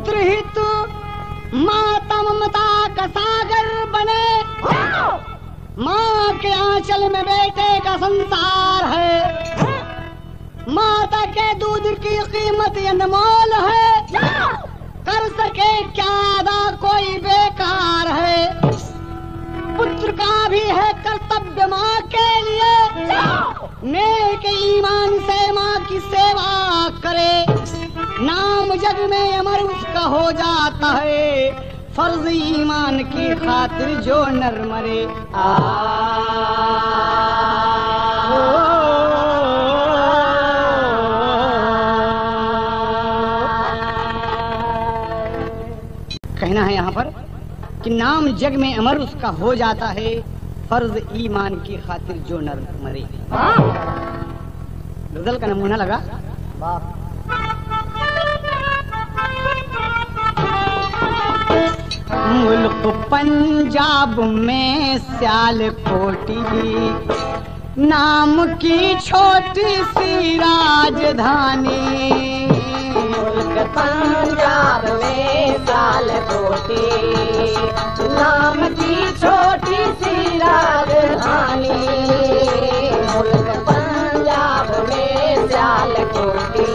पुत्र हित माता ममता का सागर बने। माँ के आंचल में बेटे का संसार है। माता के दूध की कीमत अनमोल है। कर सके क्या अदा कोई बेकार है। पुत्र का भी है कर्तव्य माँ के लिए। नेक ईमान से माँ की सेवा करे। नाम जग में अमर उसका हो जाता है। फर्ज ईमान की खातिर जो नर मरे। कहना है यहाँ पर कि नाम जग में अमर उसका हो जाता है। फर्ज ईमान की खातिर जो नर मरे। गजल का नमूना लगा। मुल्क पंजाब में सियालकोटी नाम की छोटी सी राजधानी। मुल्क पंजाब में सियालकोटी नाम की छोटी सी राजधानी। मुल्क पंजाब में सियालकोटी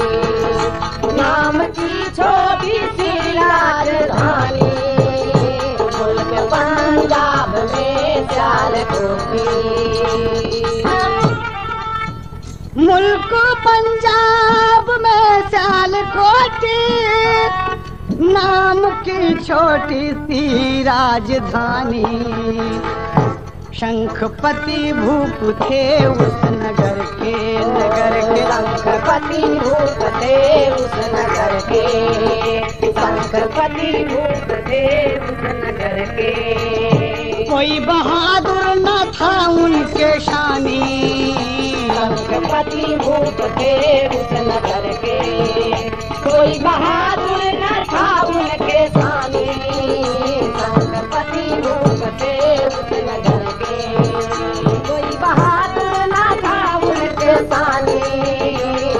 नाम की छोटी सी राजधानी। मुल्क पंजाब में सियालकोटी। मुल्क पंजाब में सियालकोटी नाम की छोटी सी राजधानी। शंखपति भूप थे उस नगर के। शंखपति भूप थे उस नगर के। शंखपति भूप थे उस नगर के। कोई बहादुर न था उनके शानी। शंखपति भूप थे उस नगर के। कोई बहादुर न था उनके शानी। शंखपति भूप थे उस नगर के। कोई बहादुर न था उनके शानी।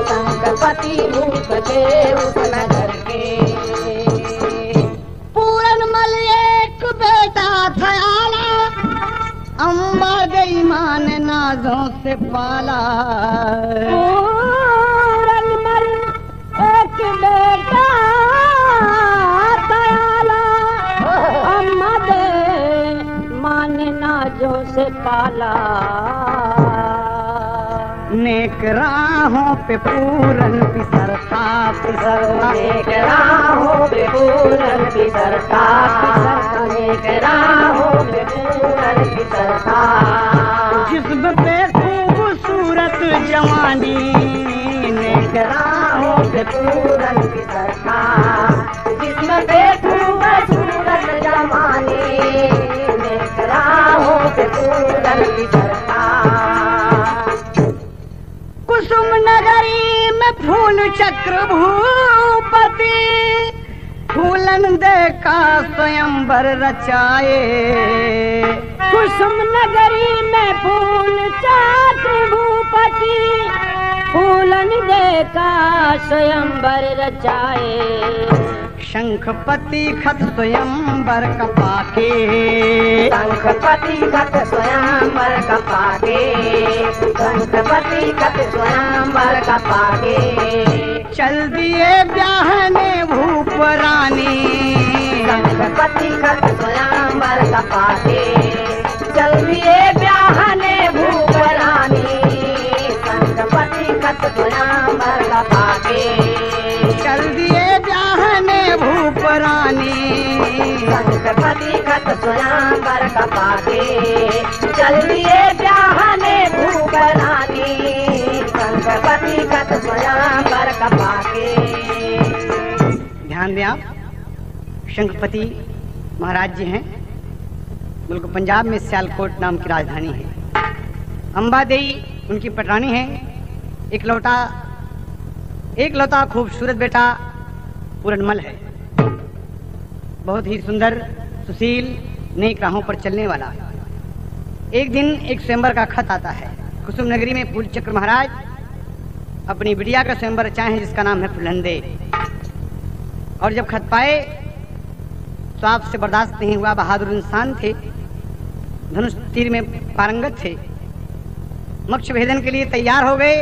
शंखपति भूप थे उस नगर के। पूरनमल एक बेटा था आला। अम्बा गई माँ ने नाजों से पाला। पूरनमल एक बेटा था आला। अम्मा दे माँ ने नाजों से पाला। नेक राहों पे पूरन पिसरता पिसरता। नेक राहों पे पूरन पिसरता पिसरता। नेक राहों पे पूरन पिसरता। जिस्म पे खूबसूरत जवानी। नेक राहों पे पूरन पिसरता। जिस्म पे खूबसूरत जवानी। नेक राहों पे पूरन पिसरता। कुसुम नगरी में फूल चक्र भूपति। फूलन देखा स्वयंवर रचाए। कुसुम नगरी में फूल चक्र भूपति। फूलन देखा स्वयंवर रचाए। शंखपति खत स्वयंवर का पाके। शंखपति खत स्वयंवर का पाके। शंखपति खत स्वयंवर का पाके। चल दिए ब्याहने भूप रानी। शंखपति खत स्वयंवर का पाके। चल दिए ब्याहने भूप रानी। शंखपति खत स्वयंवर का पाके। चल दिए ब्याहने भूप रानी। शंखपति खत स्वयंवर का पाके। चल दिए ब्याहने भूप रानी। शंखपति खत स्वयंवर का पाके। ध्यान दें आप, शंखपति महाराज जी हैं। मुल्क पंजाब में सियालकोट नाम की राजधानी है। अम्बा देई उनकी पटरानी है। एकलौता खूबसूरत बेटा पूरनमल है। बहुत ही सुंदर, सुशील, नेक राहों पर चलने वाला। एक दिन एक स्वयंवर का खत आता है। कुसुम नगरी में फूलचक्र महाराज अपनी बिटिया का स्वयंवर रचाए हैं, जिसका नाम है फुलंदे। और जब खत पाए तो आपसे बर्दाश्त नहीं हुआ। बहादुर इंसान थे, धनुष तीर में पारंगत थे, मोक्ष भेदन के लिए तैयार हो गए।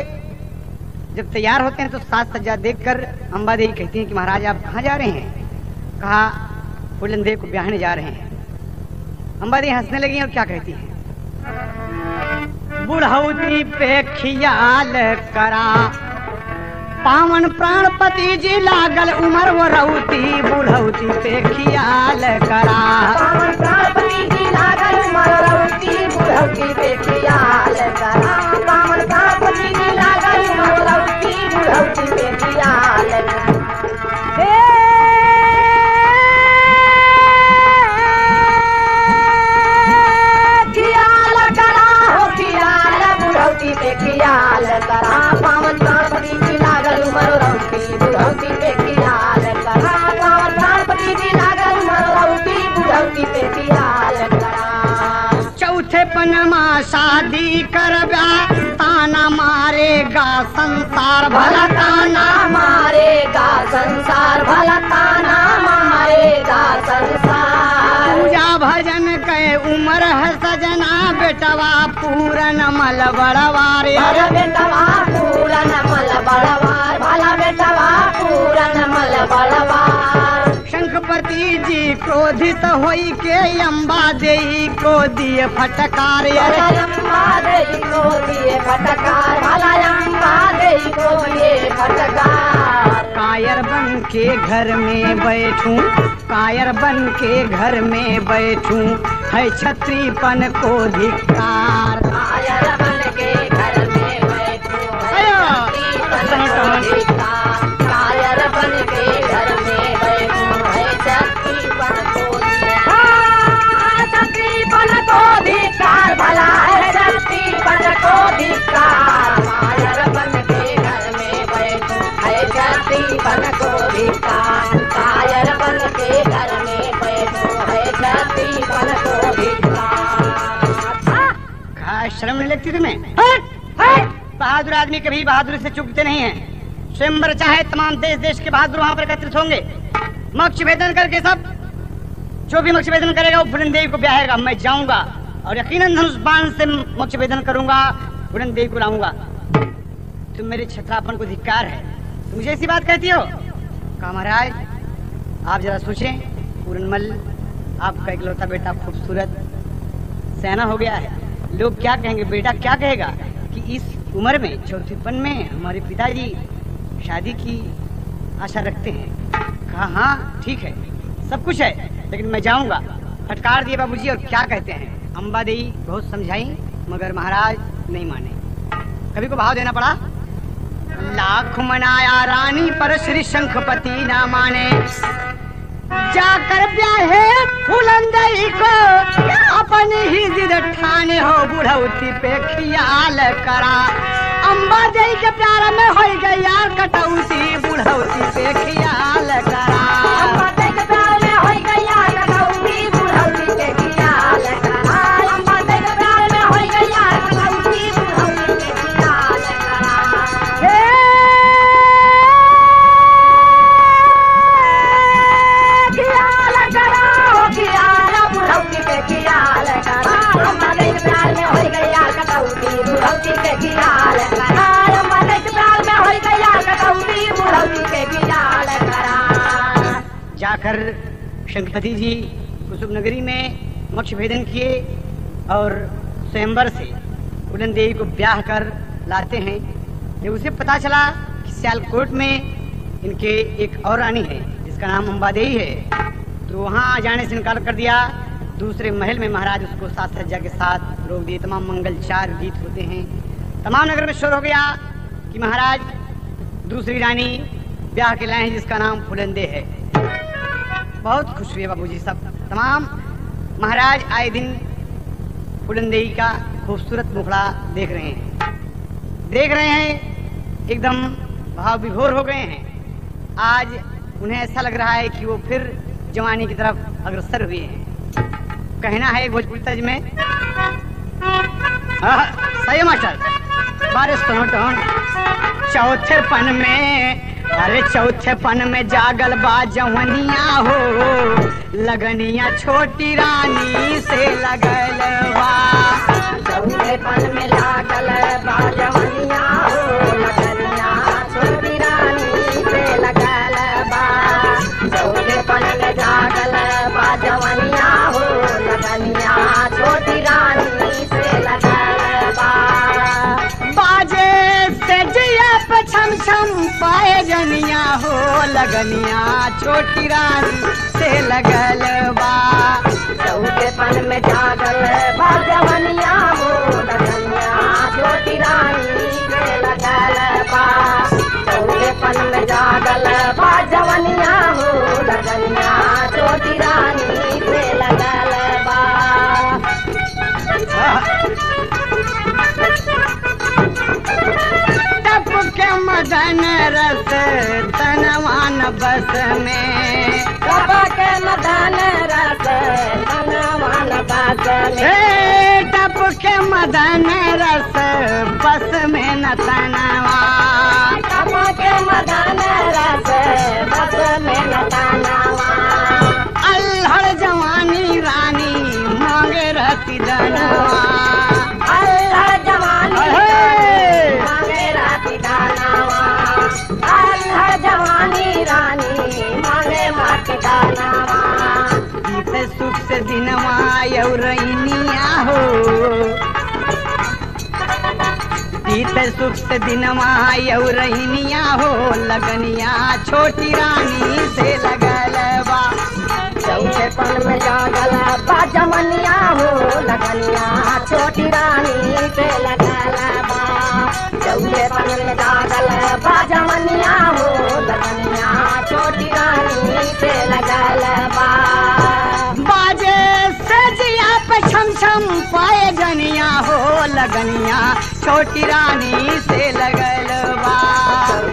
जब तैयार होते हैं तो साज सज्जा देखकर अंबा देवी कहती हैं कि महाराज आप कहाँ जा रहे हैं? कहा फूलन देव को ब्याहने जा रहे हैं। अंबा देवी हंसने लगी और क्या कहती हैं? बुढ़ौती पे खियाल करा, पावन प्राणपति जी लागल उमर वो रौती, बुढ़ौती पे खियाल करा, पावन प्राणपति जी लागल उमर रौती, बुढ़ौती पे खियाल करा, पावन प्राणपति जी लागल उमर रौती, बुढ़ौती पे खियाल करा। खियाल करा, पावन प्राणपति जी लागल उमर रौती, बुढ़ौती पे खियाल करा, पावन प्राणपति जी लागल उमर रौती, बुढ़ौती पे खियाल करा। चौथे पनमा शादी करबा, ताना मारेगा संसार भला, ताना मारेगा संसार भला, ताना मारेगा संसार। पूजा भजन के उमर है सजना, बेटवा पूरन मल बड़वार, भला बेटवा पूरन मल बड़वार, भला बेटवा पूरन मल बड़वार। शंखपति जी क्रोधित होई के अम्बा देई को दिए फटकार, अम्बा देई को दिए फटकार, भला अम्बा देई को दिए फटकार। कायर बन के घर में बैठूं, कायर बन के घर में बैठूं, है छत्रीपन को धिक्कार। कायर बन के घर में बैठूं, छत्रीपन को धिक्कार, कायर बन के घर में बैठूं, है छत्रीपन को धिक्कार, छत्रीपन को धिक्कार, भला है छत्रीपन को धिक्कार। कायर बन के घर में बैठूं, है छत्रीपन को धिक्कार, कायर बन के घर में बैठूं, है छत्रीपन को धिक्कार। शर्म नहीं लगती तुम्हें? बहादुर आदमी कभी बहादुरी से चूकते नहीं हैं। स्वयंवर चाहे तमाम देश देश के बहादुर वहां पर एकत्रित होंगे। मोक्ष भेदन करके सब, जो भी मोक्ष भेदन करेगा वो फूलन देवी को ब्याहेगा। मैं जाऊंगा और यकीनन धनुष बाण से मोक्ष भेदन करूंगा, फूलन देवी को लाऊंगा। तुम मेरे छत्रापन को धिक्कार है, तुम मुझे ऐसी बात कहती हो? कहा महाराज आप जरा सोचें, पूरनमल आपका इकलौता बेटा खूबसूरत सयाना हो गया है, लोग क्या कहेंगे? बेटा क्या कहेगा कि इस उम्र में, चौथेपन में हमारे पिताजी शादी की आशा रखते हैं। कहा हाँ ठीक है, सब कुछ है, लेकिन मैं जाऊंगा। फटकार दिए बाबूजी और क्या कहते हैं? अंबा देवी बहुत समझाई मगर महाराज नहीं माने। कभी को भाव देना पड़ा। लाख मनाया रानी पर श्री शंखपति ना माने, जाकर ब्याहे फूलंदई को अपनी ही जिद ठाने हो, बुढ़ौती पे खियाल करा। अंबा देवी के प्यार में हो गई यार कटौती, बुढ़ौती पे खियाल करा। अंबा देवी के प्यार में हो गई यार कटौती, बुढ़ौती पे खियाल करा। अंबा देवी के प्यार में हो गई यार कटौती, बुढ़ौती पे खियाल करा। बुढ़ौती पे खियाल करा, अंबा देवी के प्यार में हो गई यार कटौती, बुढ़ौती पे खियाल करा। अंबा देवी के प्यार में हो गई यार कटौती, बुढ़ौती पे खियाल करा। जाकर शंखपति जी कुसुम नगरी में मोक्ष भेदन किए और स्वयंवर से फूलन देवी को ब्याह कर लाते हैं। जब उसे पता चला कि सियालकोट में इनके एक और रानी है जिसका नाम अंबा देवी है, तो वहाँ जाने से इनकार कर दिया। दूसरे महल में महाराज उसको साज सज्जा के साथ रोक दिए। तमाम मंगलचार गीत होते हैं। तमाम नगर में शोर हो गया कि महाराज दूसरी रानी ब्याह के लाए हैं जिसका नाम फूलंदे है। बहुत खुश हुए बाबूजी सब। तमाम महाराज आए दिन फूलंदे का खूबसूरत मुखड़ा देख रहे हैं, एकदम भाव विभोर हो गए हैं। आज उन्हें ऐसा लग रहा है कि वो फिर जवानी की तरफ अग्रसर हुए हैं। कहना है एक भोजपुरी तर्ज में, सही मास्टर बारिश टोन चौथेपन में अरे चौथे पन में जागल बा जवनिया हो, लगनिया छोटी रानी से लगल बा। चौथे पन में जागल बा जवनिया हो, लगनिया छोटी रानी से लगल बा। चौथे पन में जागल बा जवनिया हो, लगनिया छोटी रानी से लगल बा। बाजे से जिया पे छम छम पाए जनिया हो, लगनिया छोटी रानी से लगल बा। चौथे पन में जागल बा जवनिया हो, लगनिया छोटी रानी से लगल बा। चौथे पन में जागल बा जवनिया हो, लगनिया छोटी रानी से लगल बा। टप के मदन रस तनवान बस में, टप के मदन रस तनवान बस में। हे टप के मदन रस बस में न तनवा। टप के मदन रस बस में न तनवा। अल्हड़ जवानी रानी मांगे रहती धनवा। अल्हड़ जवानी रानी मांगे रहती धनवा। अल्हड़ जवानी रानी मांगे माटी धनवा। बीते सुख से दिनवा यौरनिया हो, बीते सुख से दिनवा यौरनिया हो, लगनिया छोटी रानी से लगल बा। चौथे पन में जागल बा जवनिया हो, लगनिया छोटी रानी से लगल बा। चौथे पन में जागल बा जवनिया हो, लगनिया छोटी रानी से लगल बा। बाजे से जिया पे छम छम पाए जनिया हो, लगनिया छोटी रानी से लगल बा।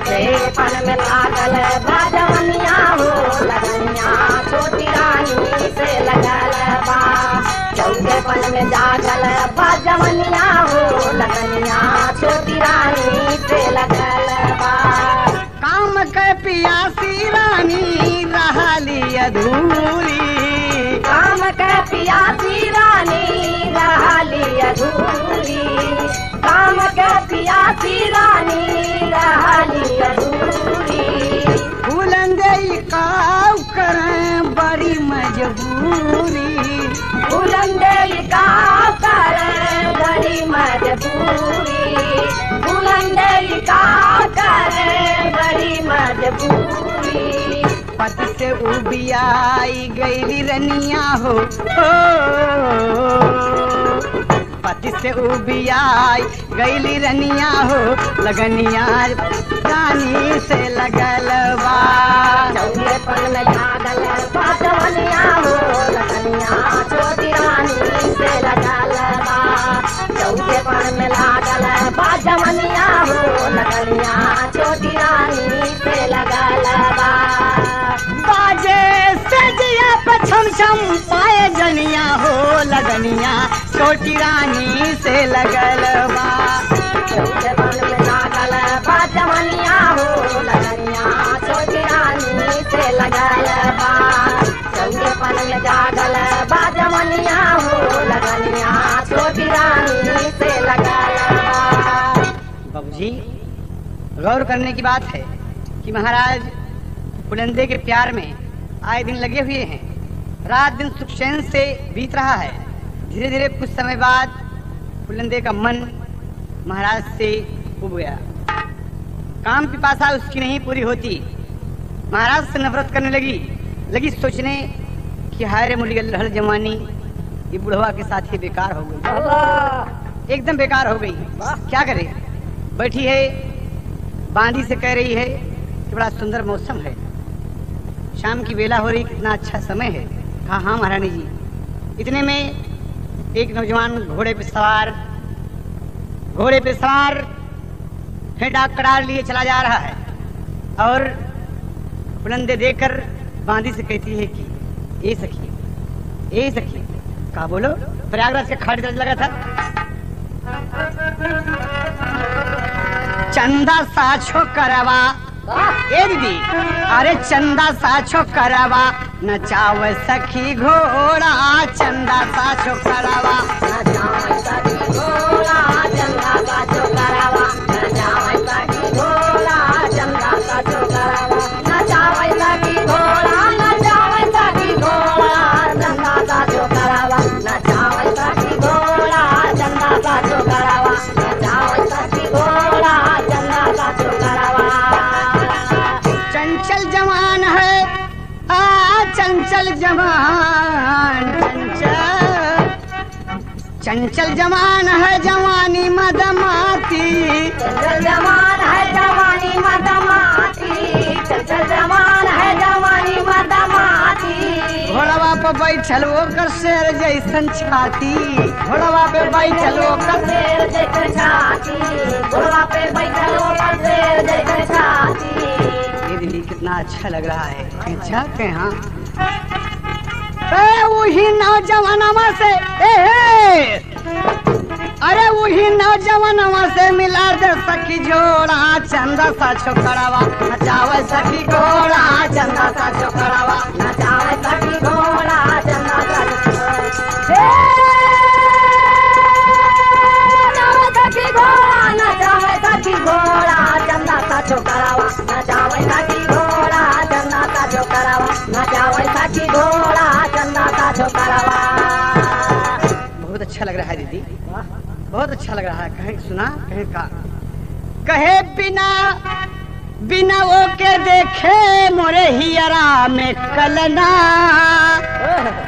चौथे पन में जागल बा जवनिया हो, लगनिया छोटी रानी से लगल बा। चौथे पन में जागल बा जवनिया हो, लगनिया छोटी रानी से लगल बा। काम के पियासी रानी रहली अधूरी, काम के पियासी रानी रहली अधूरी। काम के पियासी रानी रहली अधूरी। बुलंदई काव करें बड़ी मजबूरी। बुलंदई का करे बड़ी मजबूरी। बुलंदई का करे बड़ी मजबूरी। पति से उबियाई गई रनिया हो, पति से उबियाई गई रनिया हो, लगनिया रानी से लगल बा। चौथे पन में जागल बा जवनिया हो, लगनिया छोटी रानी से लगल बा। चौथे पन में लागल बा जवनिया हो, लगनिया छोटी रानी से लगल बा। बाजे से जिया पे छम छम पाए जनिया हो, लगनिया छोटी रानी से लगल बा। चौथे पन में जागल बा जवनिया हो, लगनिया छोटी रानी से लगल बा। चौथे पन में जागल बा जवनिया हो, लगनिया छोटी रानी से लगल बा। बाबूजी, गौर करने की बात है कि महाराज बुलंदे के प्यार में आए दिन लगे हुए हैं। रात दिन सुख चैन से बीत रहा है। धीरे धीरे कुछ समय बाद बुलंदे का मन महाराज से उब गया। काम पिपासा उसकी नहीं पूरी होती। महाराज से नफरत करने लगी सोचने कि हाय रे मुली अल्हड़ जवानी, ये बुढ़वा के साथ ही बेकार हो गई, एकदम बेकार हो गई। क्या करे, बैठी है बांदी से कह रही है कि बड़ा सुंदर मौसम है, शाम की बेला हो रही, कितना अच्छा समय है। हाँ हाँ महारानी जी। इतने में एक नौजवान घोड़े पे सवार है डाक करार लिए चला जा रहा है और बुलंदे देकर बांदी से कहती है कि ए सखी कहा बोलो। प्रयागराज के खाड़ी तरफ लगा था। चंदा साछो करवा ए दीदी अरे चंदा साछो करवा नचाव सखी घोड़ा चंदा साछो करवा नचाव सखी घोड़ा चंदा साछो करवा नचाव सखी घोड़ा चंदा साछो करवा नचाव सखी घोड़ा नचाव सखी घोड़ा चंदा साछो करवा नचाव सखी घोड़ा चंदा साछो करवा नचाव सखी घोड़ा चंदा साछो करवा चंचल जवान है चंचल जवान चंचल जवान है जवानी मदमाती चंचल जवान है जवानी मदमाती चंचल जवान है जवानी मदमाती घोड़वा पे बैठल ओकर शेर जैसन छाती घोड़वा पे बैठल ओकर शेर जैसन छाती घोड़ा पे बैठल ओकर शेर जैसन छाती। ये दिल्ली कितना अच्छा लग रहा है। अच्छा के हाँ वही नौजवानवा से अरे वही नौजवानवा से मिला दे सखी जोड़ा चंदा सा छोकरावा नचावे सखी घोड़ा चंदा सा छोकरावा नचावे सखी घोड़ा चंदा सा सखी घोड़ा नचावे सखी घोड़ा चंदा सा छोकरावा नचावे सखी घोड़ा चंदा सा छोकरावा नचावे सखी घोड़ा चंदा सा छोकरावा। बहुत अच्छा लग रहा है दीदी बहुत अच्छा लग रहा है। कहे सुना कहे का कहे बिना बिना वो के देखे मोरे हियरा में कलना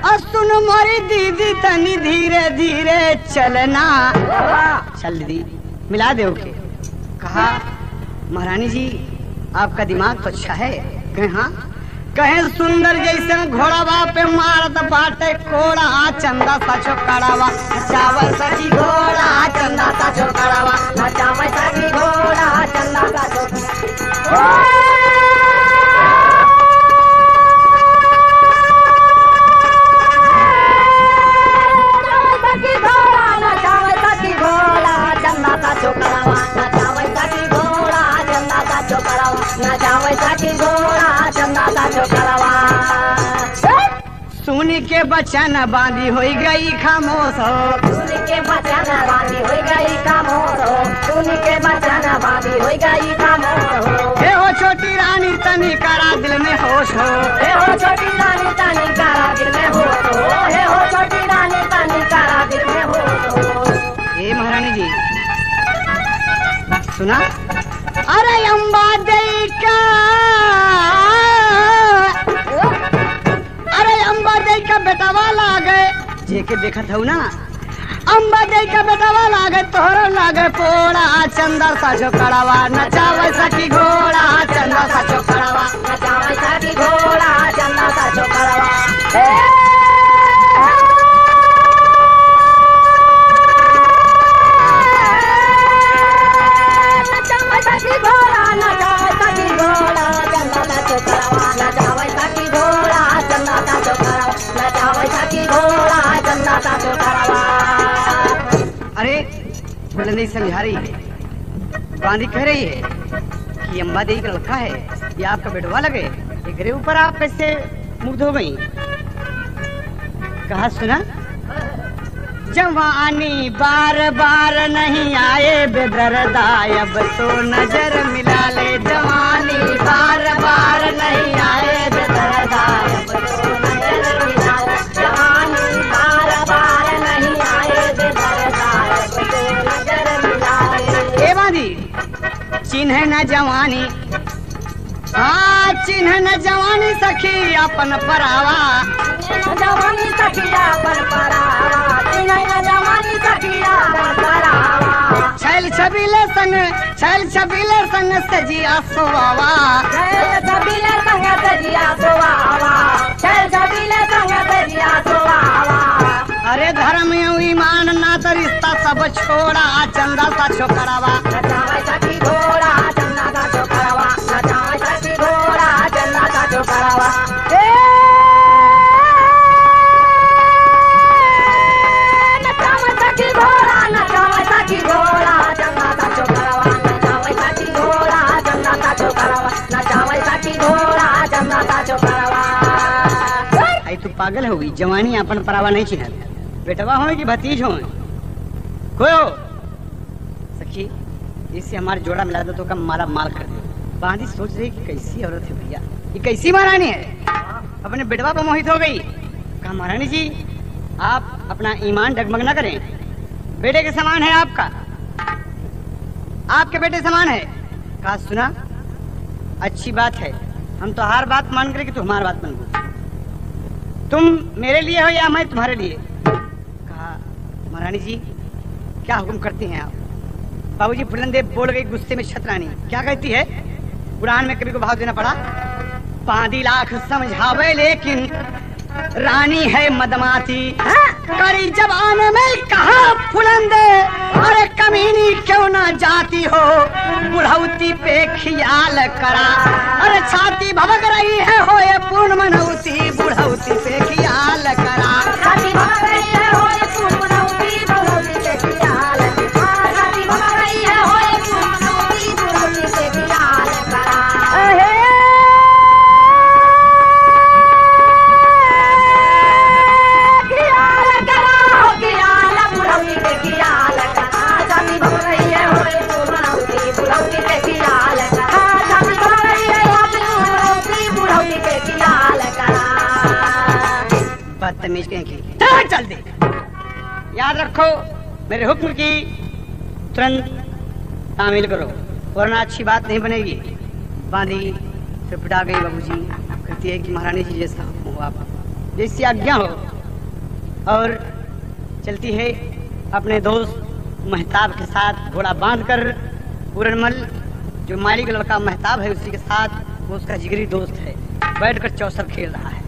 और सुन मोरी दीदी तनी धीरे धीरे चलना। चल दीदी मिला दे ओके। कहा महारानी जी आपका दिमाग तो अच्छा है। कहे हाँ कहे सुंदर जैसे घोड़ावा पे मारत बाटे कोड़ा चंदा सा छोकरावा नचावे सखी घोड़ा चंदा सा छोकरावा नचावे सखी घोड़ा चंदा सा छोकरावा। सखी घोड़ा नचावे सखी घोड़ा चंदा सा छोकरावा नचावे सखी घोड़ा चंदा सा छोकरावा नचावे सखी घोड़ा चंदा सा छोकरावा। सुन के बचन बांधी हो गई खामोश हो सुन के बचन बांधी हो गई खामोश हो सुन के बचन बांधी हो गई खामोश हो। हे हो छोटी रानी तनी करा दिल में होश हो हे हो छोटी रानी तनी करा दिल में होश हो हे हो छोटी रानी तनी करा दिल में होश हो। ए महारानी जी सुना अरे अम्बा देई का अरे अम्बा देई का बेटावा लागे जेके देखत हूँ ना अम्बा देई का बेटावा लागे तोहरो लागे पोड़ा चंदा सा छोकरावा नचावे सखी घोड़ा चंदा सा छोकरावा नचावे सखी घोड़ा चंदा सा छोकरावा। नचावे सखी घोड़ा नचावे सखी घोड़ा चंदा सा छोकरावा नचावे सखी घोड़ा चंदा सा छोकरावा नचावे सखी घोड़ा चंदा सा छोकरावा। अरे बोले नहीं समझा रही है बांधी कह रही है कि अम्बा देवी का लड़का है ये आपका बेटवा लगे ये ऊपर आप कैसे मुग्ध हो गई। कहा सुना जवानी बार बार नहीं आए बेदर्दा अब तो नजर मिला ले जवानी बार बार नहीं आए बेदर्दा अब तो नजर मिला ले जवानी बार बार नहीं आए बेदर्दा अब तो नजर मिला ले। ए बांधी चिन्ह न जवानी हाँ चिन्ह न जवानी सखी अपन परावा जवानी सखिया पर परावा चिन्ह जवानी सखिया पर परावा छैल छबीले संग सजिया सोवावा छैल छबीले संग सजिया सोवावा छैल छबीले संग सजिया सोवावा। अरे धर्म ईमान ना तो रिश्ता सब छोड़ा चंदा सा छोकरावा नचावे सखी घोड़ा चंदा सा छोकरावा नचावे सखी घोड़ा चंदा सा छोकरावा। नचावे सखी घोड़ा नचावे सखी घोड़ा चंदा सा छोकरावा नचावे सखी घोड़ा चंदा सा छोकरावा पागल हो गई, जवानी अपन परावा नहीं चिन्हत, बेटवा हो कि भतीज हो कोई हो सखी, इससे हमारे जोड़ा मिला दो तो कम माला माल कर दे। बांधी सोच रही कि कैसी औरत है भैया, ये कैसी महारानी है, अपने बेटवा पर मोहित हो गई। कहा महारानी जी आप अपना ईमान डगमग न करें, बेटे के समान है आपका, आपके बेटे समान है। कहा सुना अच्छी बात है, हम तो हर बात मान करें कि तू हमारी बात मान, तुम मेरे लिए हो या मैं तुम्हारे लिए। कहा महारानी जी क्या हुक्म करती हैं आप। बाबूजी फुलंदे बोल गई गुस्से में छतरानी, क्या कहती है, कुरान में कभी को भाव देना पड़ा, 5 लाख समझावे लेकिन रानी है मदमाती, करी जबान में कहा फुलंदे, अरे कमीनी क्यों ना जाती हो, बुढ़ौती पे खियाल करा, अरे छाती भभक रही है हो ये पूर्ण मनौती, बुढ़ौती पे खियाल करा, छाती भभक रही है हो ये पूर्ण मनौती, बुढ़ौती पे खियाल करा, छाती भभक रही है हो ये पूर्ण मनौती, बुढ़ौती पे खियाल करा। बदतमीज कहीं की, चल दे। याद रखो मेरे हुक्म की तुरंत तामील करो वरना अच्छी बात नहीं बनेगी। बांधी से पिटा गई बाबूजी, कहती है कि महारानी जी जैसा हुक्म हो आप, जैसी आज्ञा हो, और चलती है अपने दोस्त महताब के साथ घोड़ा बांधकर। पूरनमल जो माली का लड़का महताब है उसी के साथ, वो उसका जिगरी दोस्त है, बैठकर चौसर खेल रहा है,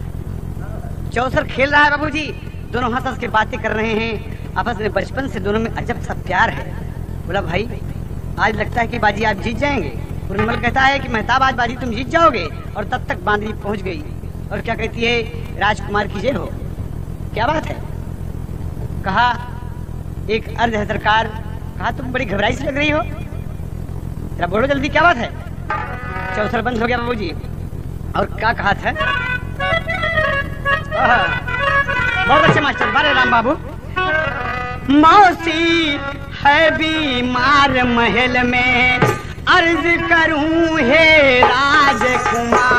चौसर खेल रहा है बाबूजी। दोनों हंस हंस के बातें कर रहे हैं आपस में, बचपन से दोनों में अजब सा प्यार है। बोला भाई आज लगता है कि बाजी आप जीत जाएंगे। पूरनमल कहता है कि महताब आज बाजी तुम जीत जाओगे, और तब तक बांधी पहुंच गई और क्या कहती है, राजकुमार की जय हो। क्या बात है, कहा एक अर्ध है सरकार। कहा तुम बड़ी घबराई से लग रही हो, जरा बोलो जल्दी क्या बात है। चौसर बंद हो गया बाबूजी, और क्या कहा था, बहुत अच्छे मास्टर, बारे राम बाबू। मौसी है बीमार महल में, अर्ज करूं हे राजकुमार,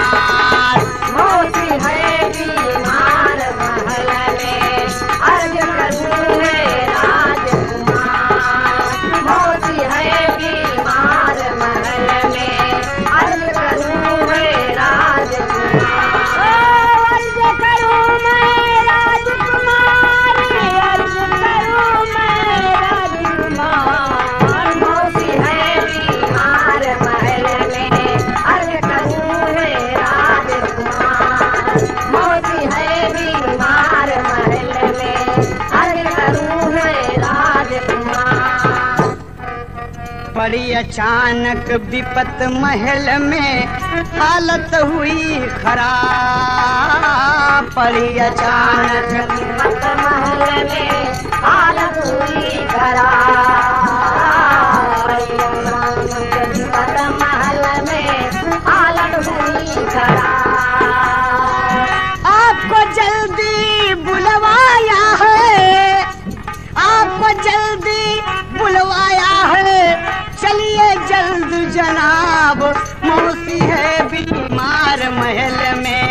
मौसी है बीमार महल में, अर्ज करूं हे राजकुमार, मौसी है बीमार महल में, अर्ज करूं हे राजकुमार, बड़ी अचानक विपत महल में हालत हुई खराब, बड़ी अचानक विपत महल में हालत हुई खराब, विपत महल में हालत हुई खराब। आपको जल्दी बुलवाया है, आपको जल्दी बुलवाया है, चलिए जल्द जनाब, मौसी है बीमार महल में,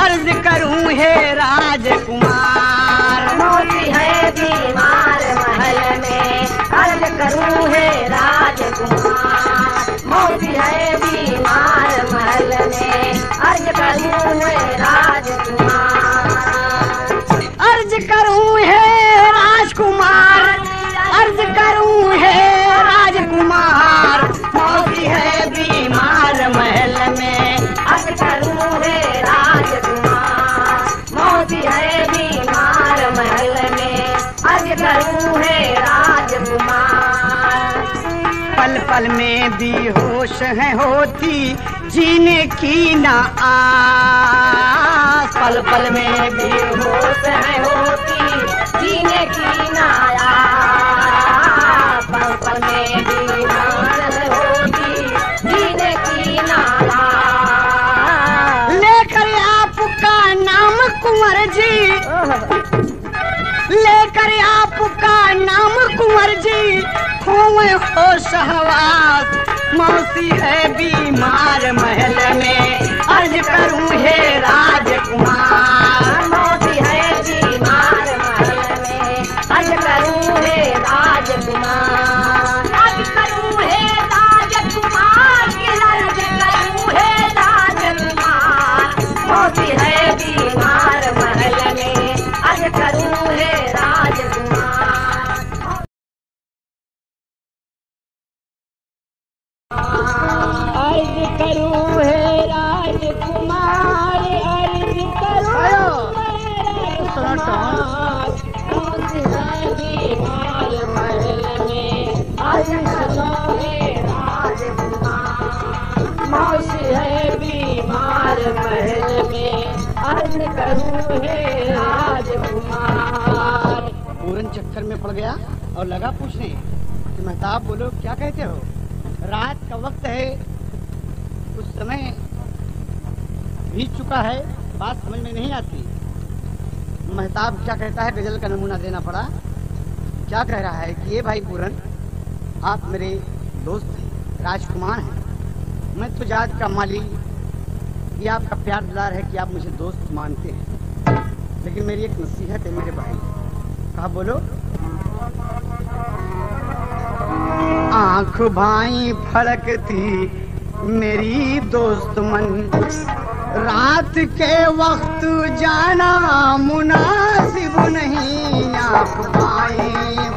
अर्ज करूं हे राजकुमार, मौसी है बीमार महल में, अर्ज करूं हे राजकुमार, मौसी है बीमार महल में, अर्ज करूं हे राजकुमार, अर्ज करूं हे राजकुमार, अर्ज करूं हे राजकुमार, मौसी है बीमार महल में, अर्ज करूं हे राजकुमार, मौसी है बीमार महल में, अर्ज करूं हे राजकुमार। पल पल में बेहोश है होती जीने की ना आस, पल पल में बेहोश है होती जीने की ना आस, पल पल में बेहोश होती जीने की ना आस। लेकर आपका नाम कुंवर जी, का नाम कुंवर जी खोए हो शहवाज मौसी है बीमार महल में अर्ज करूं हे राजकुमार मौसी है बीमार महल में अर्ज करूं हे राजकुमार अर्ज करूं हे राजकुमार की अर्ज करूं हे राजकुमार मौसी है बीमार महल में अर्ज करूं हे राजकुमार अर्ज करूं हे राजकुमार अर्ज करूं मौसी है बीमार महल में अर्ज करूं हे राजकुमार मौसी है बीमार महल में अर्ज करूं हे राजकुमार। पूरन चक्कर में पड़ गया और लगा पूछने कि मेहताब बोलो क्या कहते हो। रात का वक्त है, कुछ समय बीत चुका है, बात समझ में नहीं आती। मेहताब क्या कहता है, गजल का नमूना देना पड़ा। क्या कह रहा है कि ये भाई पूरन, आप मेरे दोस्त हैं, राजकुमार हैं, मैं तो जात का माली, ये आपका प्यार दुलार है कि आप मुझे दोस्त मानते हैं, लेकिन मेरी एक नसीहत है मेरे भाई। कहा बोलो। आंख भाई फड़कती मेरी दोस्त मन, रात के वक्त जाना मुनासिब नहीं। आंख भाई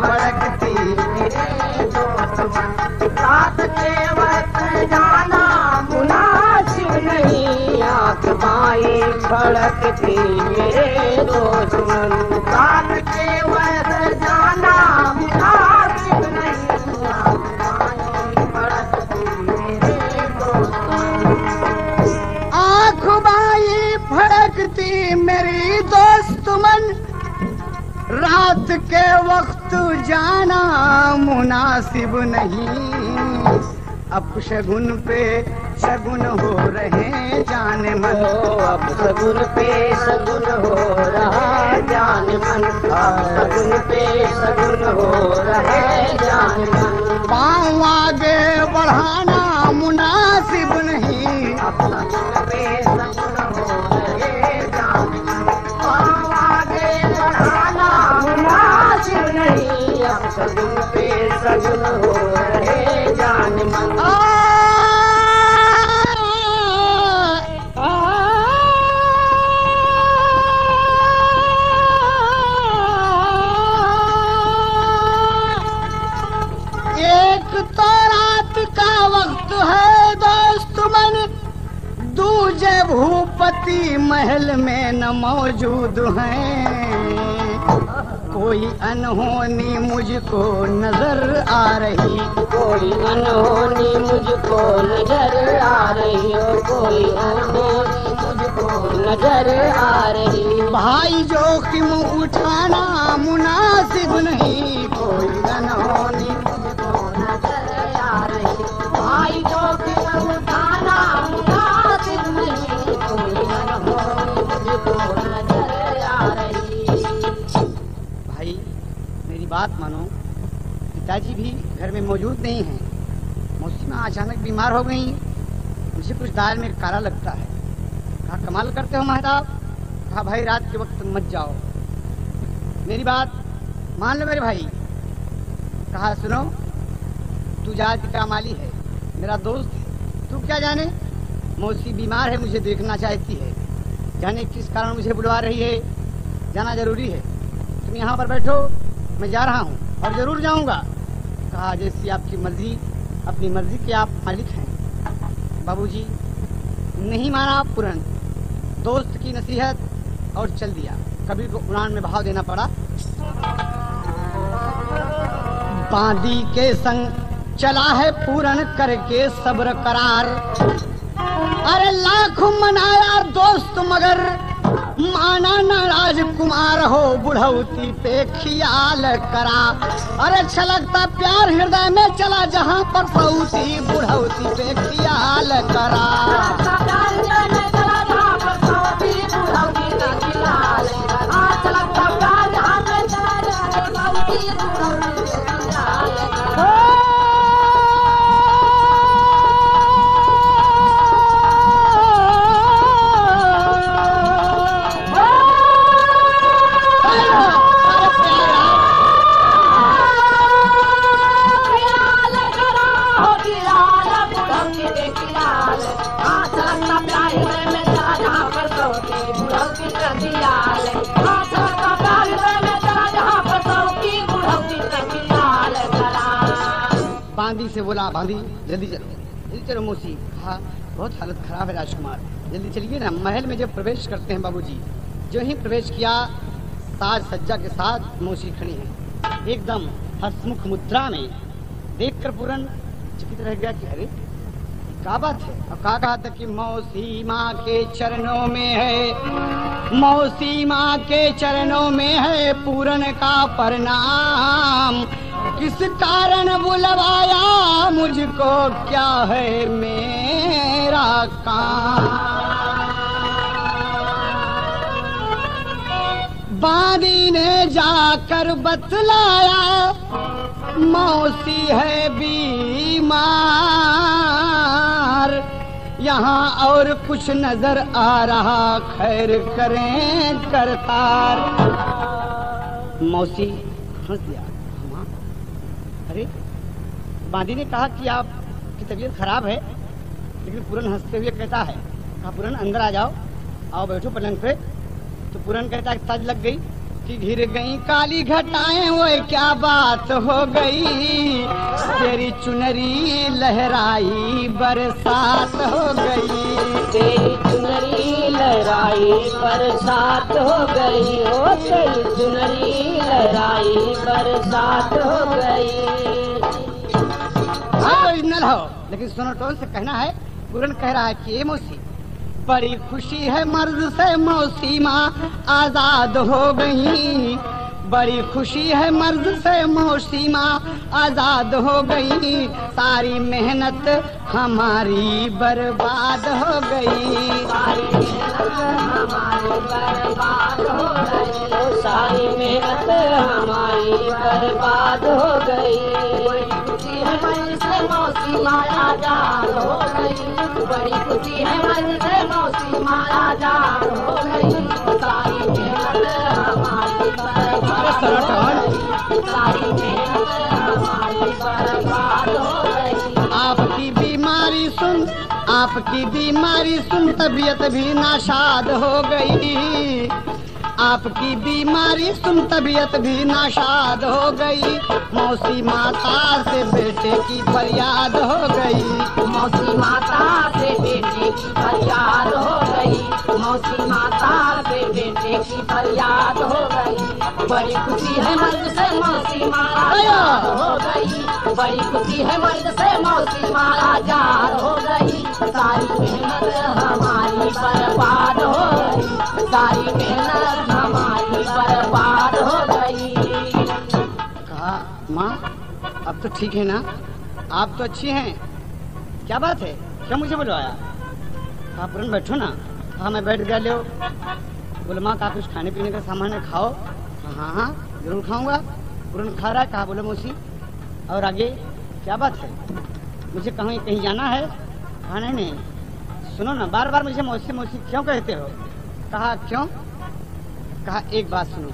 फड़कती मेरे दोस्त मन, रात के वक्त जाना मुनासिब नहीं। आँख बाई फड़कती मेरे दुश्मन, रात के वक्त जाना मुनासिब नहीं। आँख बाई फड़कती मेरे दुश्मन, रात के वक्त जाना मुनासिब नहीं। अब शगुन पे शगुन हो रहे जाने मन, अब सगुन पे सगुन हो रहा जान मन, अब सगुन पे सगुन हो रहा जान मन। पाँव आगे बढ़ाना मुनासिब नहीं। अब सगुन पे सगुन हो रहे जान मन, पाँव आगे बढ़ाना मुनासिब नहीं। अब सगुन पे सगुन हो रहे जान मन। एक तो रात का वक्त है दोस्त मन, दूजे भूपति महल में न मौजूद हैं। कोई अनहोनी मुझको नजर आ रही, कोई अनहोनी मुझको नजर आ रही हो, कोई अनहोनी मुझको नजर आ रही। भाई जोखिम उठाना मुनासिब नहीं। कोई अनहोनी मुझको नजर आ रही, भाई जोखिम उठाना मुनासिब नहीं। कोई अनहोनी मुझको नजर आ रही। भाई मेरी बात मानो, पिताजी भी घर में मौजूद नहीं हैं। मौसीमा अचानक बीमार हो गई, मुझे कुछ दाल में काला लगता है। कहा कमाल करते हो महताब। कहा भाई रात के वक्त मत जाओ, मेरी बात मान लो मेरे भाई। कहा सुनो, तू जात का माली है, मेरा दोस्त है, तू क्या जाने मौसी बीमार है, मुझे देखना चाहती है, जाने किस कारण मुझे बुलवा रही है, जाना जरूरी है। तुम यहाँ पर बैठो, मैं जा रहा हूँ और जरूर जाऊँगा। कहा जैसी आपकी मर्जी, अपनी मर्जी के आप मालिक हैं। बाबूजी नहीं माना पूरन, दोस्त की नसीहत और चल दिया। कबीर को उड़ान में बहाव देना पड़ा। बांदी के संग चला है पूरन करके सब्र करार। अरे लाख मनाया दोस्त मगर माना न राजकुमार हो, बुढ़ौती पे खियाल करा। अरे छलकता प्यार हृदय में चला जहाँ पर सऊती, बुढ़ौती पे खियाल करा। बुढ़ौती से बोला बांधी जल्दी चलो मौसी। हाँ बहुत हालत खराब है राजकुमार, जल्दी चलिए ना। महल में जब प्रवेश करते हैं बाबूजी, जो ही प्रवेश किया साज सज्जा के साथ मौसी खड़ी है, एकदम हंसमुख मुद्रा में। देखकर पूरन चकित रह गया कि अरे क्या बात है। और कहा था कि मौसी माँ के चरणों में है, मौसी माँ के चरणों में है पूरन का प्रणाम। किस कारण बुलवाया मुझको, क्या है मेरा काम। बांदी ने जाकर बतलाया मौसी है बीमार, यहाँ और कुछ नजर आ रहा, खैर करें करतार। मौसी हंस दिया। अरे बांदी ने कहा कि आपकी तबीयत खराब है, लेकिन पूरन हंसते हुए कहता है, कहा पूरन अंदर आ जाओ, आओ बैठो पलंग पे। तो पूरन कहता है तज लग गई कि घिर गई काली घटाएं, वो क्या बात हो गई, तेरी चुनरी लहराई बरसात हो गई, तेरी चुनरी लहराई बरसात हो गई, ओ तेरी चुनरी लहराई बरसात हो गई। ओरिजिनल हो, लेकिन सोनोटोन से कहना है। पूरन कह रहा है कि ये मौसी बड़ी खुशी है मर्द से मौसी माँ आजाद हो गई, बड़ी खुशी है मर्द से मौसी माँ आजाद हो गई, सारी मेहनत हमारी बर्बाद हो गई, सारी मेहनत हमारी बर्बाद हो गई, सारी मेहनत हमारी बर्बाद हो गई। खुशी है मन से मौसी माँ आजाद हो गई, बड़ी खुशी है मन से मौसी माँ आजाद हो गई, सारी मेहनत हमारी बर्बाद हो गई, सारी मेहनत हमारी बर्बाद हो गई। आपकी बीमारी सुन तबीयत भी नाशाद हो गई, आपकी बीमारी सुन तबीयत भी नाशाद हो गई, मौसी माता से बेटे की फरियाद हो गई, मौसी माता से बेटे की फरियाद हो गई, मौसी माता से बेटे की फरियाद हो गई, बड़ी खुशी है मर्द से मौसी माँ आजाद हो गई, बड़ी खुशी है मर्द से मौसी माँ आजाद हो गई, सारी मेहनत हमारी बर्बाद हो गई, सारी मेहनत हमारी बर्बाद हो गई। कहा माँ अब तो ठीक है ना, आप तो अच्छी हैं, क्या बात है, क्या मुझे बुलवाया। कहा पूरन बैठो ना। हाँ मैं बैठ गया। लो बोले माँ का कुछ खाने पीने का सामान है, खाओ। हाँ हाँ जरूर खाऊंगा। पूरन खा रहा है। कहा बोले मौसी और आगे क्या बात है, मुझे कहीं जाना है। कहा नहीं सुनो ना, बार बार मुझे मौसी मौसी क्यों कहते हो। कहा क्यों। कहा एक बात सुनो,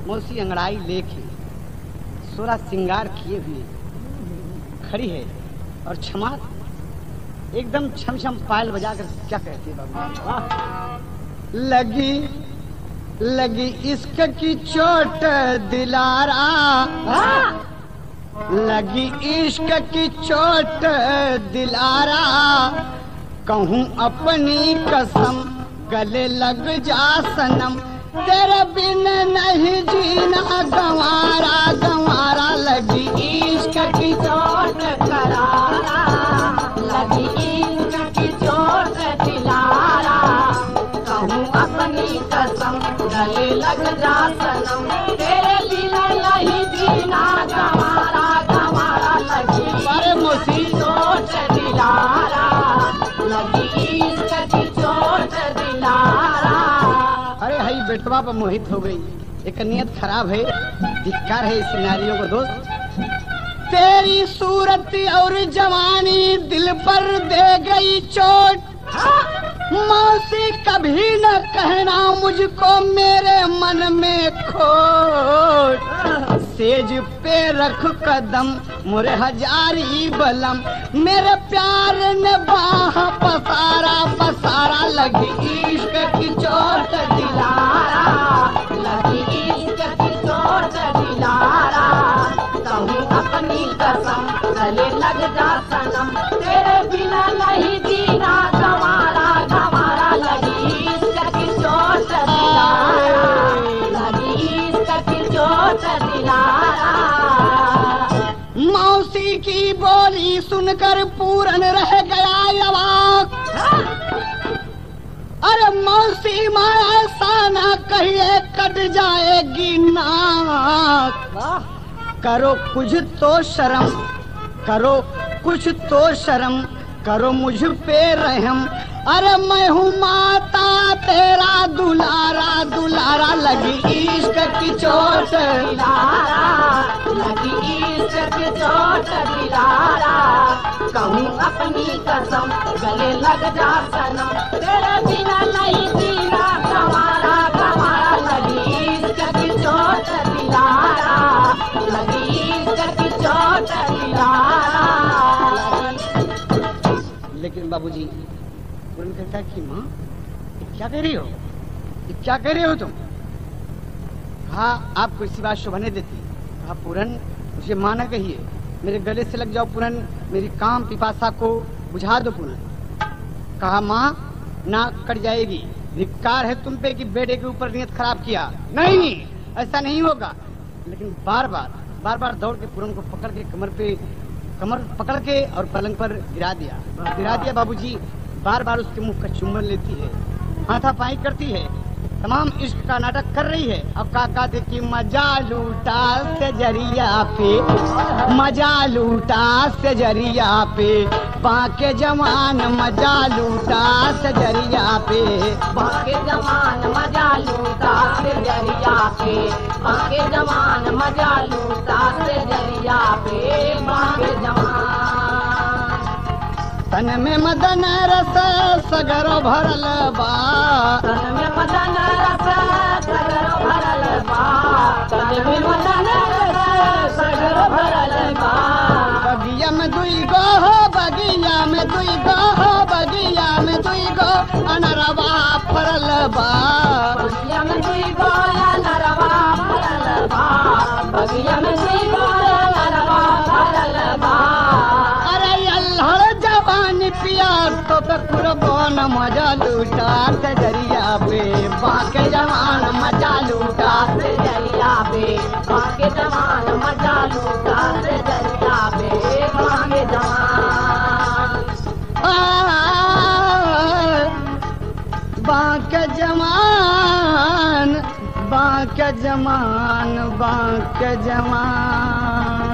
मौसी अंगड़ाई लेके 16 श्रृंगार किए हुए खड़ी है और क्षमा एकदम छम छम पायल बजाकर क्या कहती है बाबू। लगी इश्क की चोट दिलारा, लगी इश्क की चोट दिलारा, कहूँ अपनी कसम गले लग जा सनम, तेरे बिन नहीं जीना गंवारा गंवारा, लगी इश्क की चोट करारा, लगी इश्क की चोट दिलारा, कहूँ अपनी कसम गले लग जा सनम, तेरे बिना नहीं जीना गंवारा गंवारा, लगी अरे मौसी चोट दिलारा, लगी इश्क की चोट दिलारा। अरे हई बेटवा पर मोहित हो गई, एक नियत खराब है, धिक्कार है इस नारियों को दोस्त। तेरी सूरत और जवानी दिल पर दे गई चोट, मौसी कभी न कहना मुझको मेरे मन में खोट, सेज पे रख कदम मुरे हजारी बलम, मेरे प्यार ने बाह पसारा पसारा, लगी इश्क की चोट दिलारा, लगी इश्क की चोट दिलारा, कहूँ अपनी कसम गले लग जा सनम, तेरे बिना नहीं जीना गंवारा गंवारा, लगी इश्क की चोट दिलारा, लगी इश्क की चोट दिलारा। मौसी की बोली सुनकर पूरन रह गया अवाक। अरे मौसी माँ ऐसा ना कहिए कट जाएगी नाक। करो कुछ तो शर्म, करो कुछ तो शर्म, करो मुझ पे रहम। अरे मैं हूँ माता तेरा दुलारा दुलारा, लगी इश्क की चोट दिलारा, लगी इश्क की चोट दिलारा। कहूँ अपनी कसम गले लग जा सनम, तेरे बिना नहीं जीना गंवारा गंवारा, लगी इश्क की चोट दिलारा, लगी इश्क की चोट दिलारा। लेकिन बाबूजी पूरन कहता कि माँ ये क्या कह रही हो, ये क्या कह रही हो तुम? कहा आपको इसी बात शोभा नहीं देती। कहा पूरन मुझे माँ न कहिए, मेरे गले से लग जाओ पूरन, मेरी काम पिपासा को बुझा दो पूरन। कहा माँ ना कट जाएगी, धिक्कार है तुम पे कि बेटे के ऊपर नियत खराब किया। नहीं ऐसा नहीं होगा। लेकिन बार बार दौड़ के पूरन को पकड़ के कमर पकड़ के और पलंग पर गिरा दिया बाबूजी। बार बार उसके मुंह का चुम्बन लेती है, हाथापाई करती है, तमाम इश्क का नाटक कर रही है। अब काका देखी मजा लूटा से जरिया पे, मजा लूटा से जरिया पे, बाके जवान मजा लूटा से जरिया पे, बाके जवान मजा लूटा से जरिया पे, बाके जवान मजा लूटा से जरिया पे, बाके जवान। तन में मदन रस सगरो भरल बा, तन में मदन रस सगरो भरल बा, तन में मदन रस सगरो भरल बा। बगिया में दुई गो हो, बगिया में दुई गो हो, बगिया में दुई गो अनरवा फरल बा, बगिया में दुई गो अनरवा फरल बा, बगिया में दुई गो अनरवा फरल बा। पिया तो पे कुर्बान मजा लूटा से जरिया पे, बाके जवान मजा लूटा से जरिया पे, बाके जवान मजा लूटा से जरिया पे, बाके जवान। बाके जवान, बाके जवान, बाके जवान।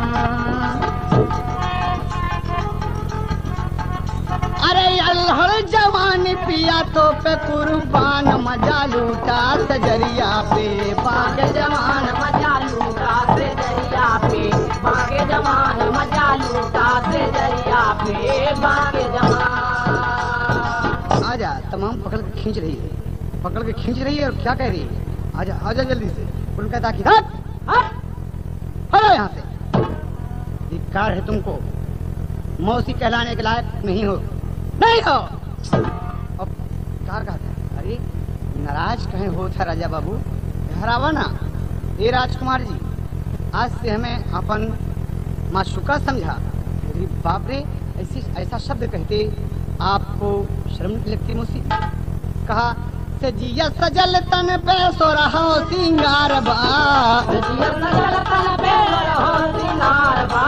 अरे अल्हड़ जवानी पिया तो पे कुर्बान मजा लूटा से जरिया पे, बाके जवान मजा लूटा से जरिया पे, बाके जवान मजा लूटा से जरिया पे, बाके जवान। आजा, तमाम पकड़ के खींच रही है, पकड़ के खींच रही है और क्या कह रही है? आजा आजा जल्दी से। उनका कहता कि हटो यहाँ से, धिक्कार है तुमको, मौसी कहलाने के लायक नहीं हो, नहीं हो। अब कार कहता है अरे नाराज कहीं हो था राजा बाबू, हरावा ना। ये राजकुमार जी आज से हमें अपन माशुका समझा। अरे बाप रे, ऐसा शब्द कहते आपको शर्म नहीं लगती मौसी? कहा सजिया सजल तन पे सो रहा सिंगार बा, सजिया सजल तन पे रहो सिंगार बा,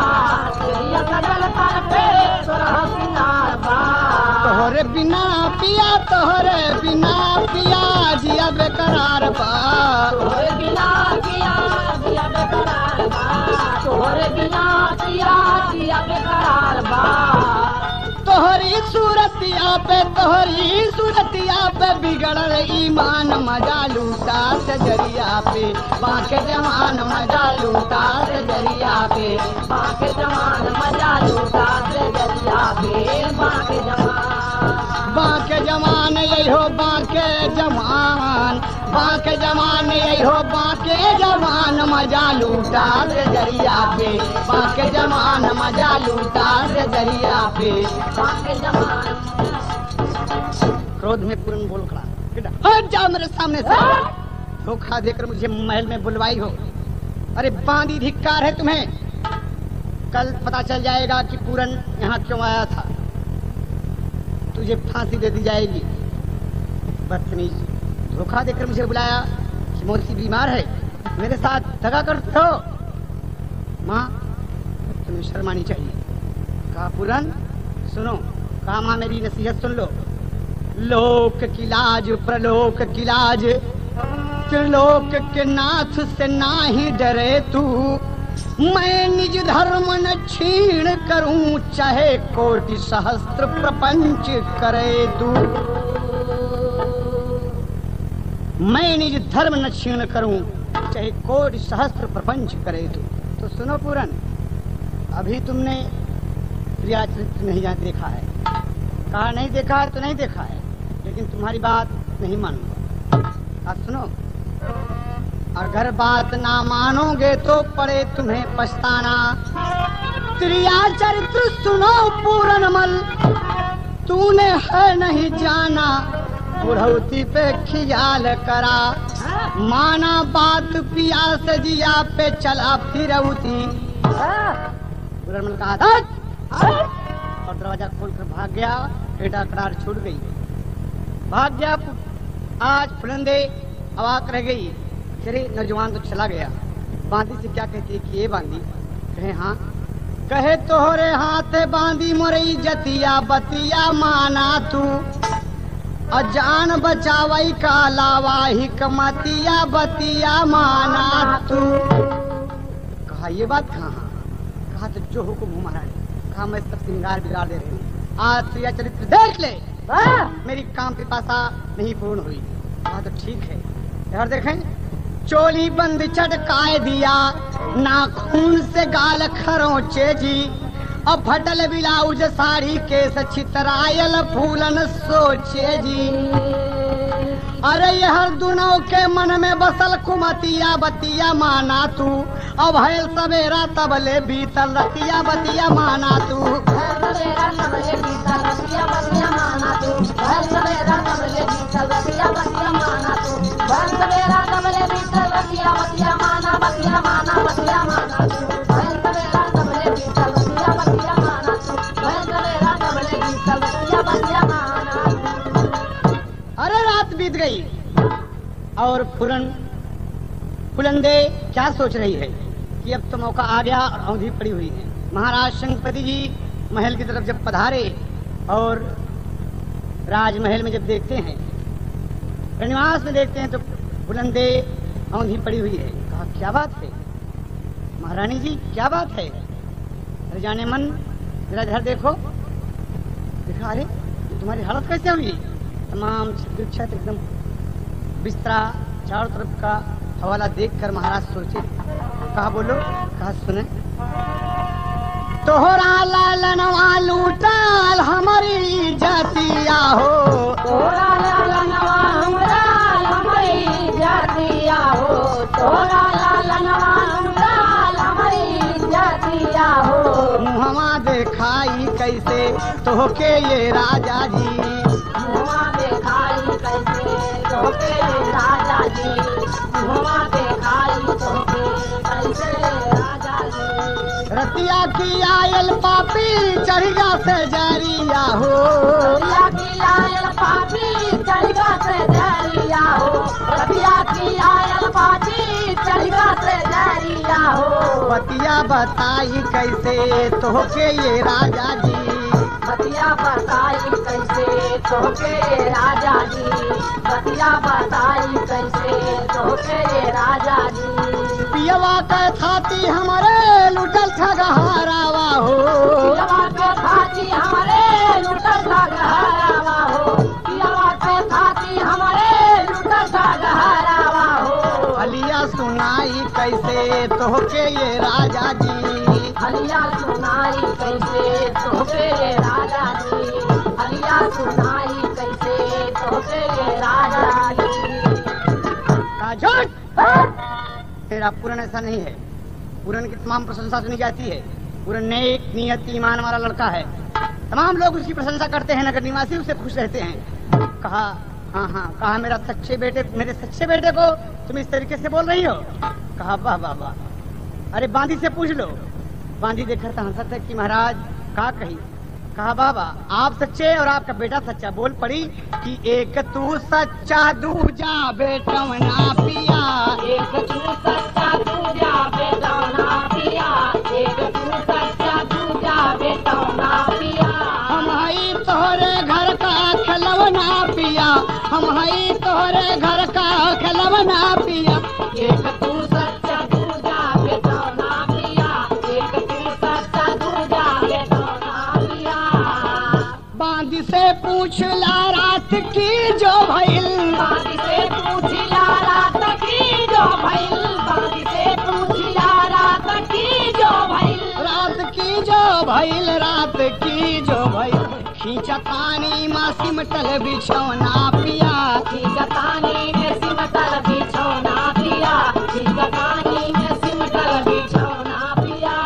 सजिया सजल तन पे सो रहो सिंगार बा। तोहरे बिना पिया, तोहरे बिना पिया जिया बेकरार बा, तोहरे बिना पिया जिया बेकरार बा, तोहरे बिना पिया जिया बेकरार बा। तोहरी सूरतिया पे बिगड़ल ईमान मजा लूटा से जरिया पे, बाके जवान मजा लूटा से जरिया पे, बाके जवान मजा लूटा से जरिया पे, बाके जवान। बाके जवान यही हो, बाके जवान, बाके जवान यही हो, बाके जवान मजा लूटा से जरिया पे, बाके जवान मजा लूटा से जरिया पे, बाके जवान। क्रोध में पूरन बोल खड़ा, हट जाओ मेरे सामने से, धोखा देकर मुझे महल में बुलवाई हो। अरे बांदी धिक्कार है तुम्हें, कल पता चल जाएगा कि पूरन यहाँ क्यों आया था। तुझे फांसी दे दी जाएगी। बदतमीज, धोखा देकर मुझे बुलाया कि मौसी बीमार है, मेरे साथ दगा करते हो। माँ, तुम्हें शर्म आनी चाहिए। कहा पूरन सुनो, कहा माँ मेरी नसीहत सुन लो। लोक की लाज प्रलोक की लाज, त्रिलोक के नाथ से नाही डरे तू। मैं निज धर्म न छीण करूं, चाहे कोटि सहस्त्र प्रपंच करे तू। मैं निज धर्म न छीण करूं, चाहे कोटि सहस्त्र प्रपंच करे तू। तो सुनो पूरन, अभी तुमने प्रिया चरित्र नहीं देखा है। कहा नहीं देखा है तो नहीं देखा है, लेकिन तुम्हारी बात नहीं मानूंगा। अब सुनो, अगर बात ना मानोगे तो पड़े तुम्हें पछताना। प्रिया चरित्र सुनो पूरनमल, तूने है नहीं जाना। बुढ़ौती पे खियाल करा, माना बात पिया से जिया पे चला फिरौती। पूरनमल कहा था और दरवाजा खोलकर भाग गया। टेढ़ा करार छूट गई, भाग गया। आज फुलंदे अवाक रह गई। तेरे नौजवान तो चला गया, बांदी से क्या कहती है कि ये बांदी? कहे हाँ, कहे तोहरे हाथे बांदी मोरई जतिया बतिया माना तू। अजान बचावई का लावाही कमतिया बतिया माना तू। कहा ये बात कहाँ? कहा तो जो हुकुम हो महारानी। कहा मैं सब श्रृंगार बिगाड़ दे रही हूँ, आज प्रिया चरित्र देख ले। मेरी काम पिपासा नहीं पूर्ण हुई। कहा तो ठीक है। यार देखें, चोली बंद चटकाए दिया, नाखून से गाल खरोचे जी। अब फटल ब्लाउज साड़ी के छितरायल फूलन सोचे जी। अरे ये हर दुनों के मन में बसल कुमतिया बतिया माना तू। अब है सवेरा तबले बीतल रतिया बतिया माना तू। अरे रात बीत गई और फुलंदे क्या सोच रही है कि अब तो मौका आ गया और औंधी पड़ी हुई है। महाराज शंखपति जी महल की तरफ जब पधारे और राजमहल में जब देखते हैं, निवास में देखते हैं, तो फुलंदे औंधी पड़ी हुई है। कहा क्या बात है महारानी जी, क्या बात है? अरे जाने मन मेरा घर देखो। देखा, अरे तुम्हारी हालत कैसे हुई? तमाम छत एकदम बिस्तरा चारों तरफ का हवाला देखकर महाराज सोचे। कहा बोलो? कहा सुने, तोहरा लालनवा लूटाल हमारी जातिया हो। तोहरा लालनवा हमारी जातिया हो। तोहरा लालनवा हमारी जातिया हो। मुहमा देखाई कैसे तोहके ये राजा जी। मुहमा देखाई कैसे तोहके ये राजा जी। मुहमा देखाई तोहके कैसे राजा जी। रतिया की आयल पापी चढ़िया से जरिया हो। रतिया की आयल पापी चढ़िया से जरिया हो। रतिया की आयल पापी चढ़िया से जरिया हो। बतिया बताई कैसे तोहके ये राजा जी। बतिया बताई कैसे तोहके ये राजा जी। बतिया बताई कैसे तोहके ये राजा जी। पियवा के थाती हमारे लुटल ठगहारावा हो। पियवा के थाती हमारे लुटल ठगहारावा हो। पियवा के थाती हमारे लुटल ठगहारावा हो। हलिया सुनाई कैसे तोहके ये राजा जी। हलिया सुनाई कैसे तोहके ये राजा जी। हलिया सुनाई कैसे तोहके ये राजा जी। झूठ, तेरा पूरन ऐसा नहीं है। पूरन की तमाम प्रशंसा सुनी जाती है। पूरन नेक नियत ईमान वाला लड़का है, तमाम लोग उसकी प्रशंसा करते हैं, नगर निवासी उससे खुश रहते हैं। कहा हाँ हाँ, कहा मेरे सच्चे बेटे को तुम इस तरीके से बोल रही हो? कहा वाह वाह वाह। अरे बांदी से पूछ लो, बांदी देखकर तो हंसत है कि महाराज का कही। कहा बाबा आप सच्चे और आपका बेटा सच्चा। बोल पड़ी कि एक तू सच्चा दूजा बेटवना पिया, एक तू सच्चा दूजा बेटवना पिया, एक तू सच्चा दूजा बेटवना पिया। हम हई तोहरे घर का खिलौना पिया, हम हई तोहरे घर का खिलौना पिया। एक तू सच्चा दूजा बेटवना पिया, एक तू सच्चा दूजा बेटवना पिया। बांदी से पूछ ला रात की जो भइल, बांदी से पूछ ला रात की जो भइल, बांदी से पूछ ला रात की जो भइल, रात की जो भइल, रात की जो भइल। खींचा पानी माँ सिमटल बिछौना पिया, खींचतानी में सिमटल बिछौना पिया, खींचतानी में सिमटल बिछौना पिया।